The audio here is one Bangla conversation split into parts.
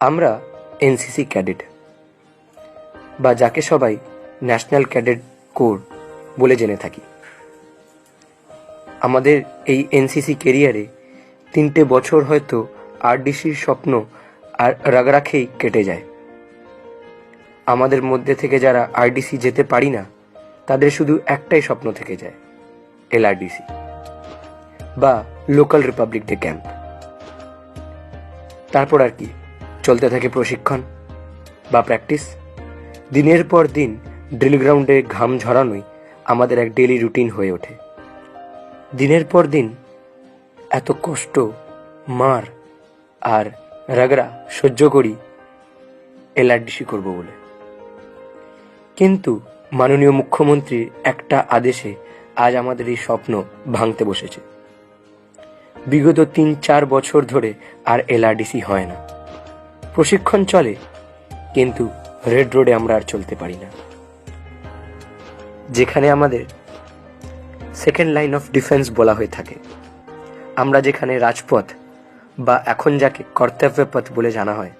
আমরা এনসিসি ক্যাডেট, বা যাকে সবাই ন্যাশনাল ক্যাডেট কোর বলে জেনে থাকি। আমাদের এই এনসিসি কেরিয়ারে 3টে বছর হয়তো আরডিসির স্বপ্ন আর রাগরাখেই কেটে যায়। আমাদের মধ্যে থেকে যারা আরডিসি যেতে পারি না, তাদের শুধু একটাই স্বপ্ন থেকে যায়, এলআরডিসি বা লোকাল রিপাবলিক ডে ক্যাম্প। তারপর আর কি, চলতে থাকে প্রশিক্ষণ বা প্র্যাকটিস। দিনের পর দিন ড্রিল গ্রাউন্ডে ঘাম ঝরানোই আমাদের এক ডেইলি রুটিন হয়ে ওঠে। দিনের পর দিন এত কষ্ট, মার আর রাগড়া সহ্য করি এলআরডিসি করব বলে। কিন্তু মাননীয় মুখ্যমন্ত্রীর একটা আদেশে আজ আমাদের এই স্বপ্ন ভাঙতে বসেছে। বিগত 3-4 বছর ধরে আর এলআরডিসি হয় না। প্রশিক্ষণ চলে, কিন্তু রেড রোডে আমরা আর চলতে পারি না। যেখানে আমাদের সেকেন্ড লাইন অফ ডিফেন্স বলা হয়ে থাকে, আমরা যেখানে রাজপথ বা এখন যাকে কর্তব্য পথ বলে জানা হয়,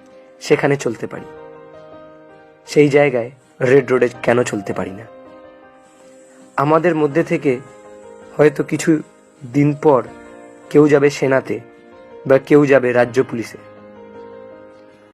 সেখানে চলতে পারি। সেই জায়গায় রেড রোডে কেন চলতে পারি না? আমাদের মধ্যে থেকে হয়তো কিছু দিন পর কেউ যাবে সেনাতে বা কেউ যাবে রাজ্য পুলিশে,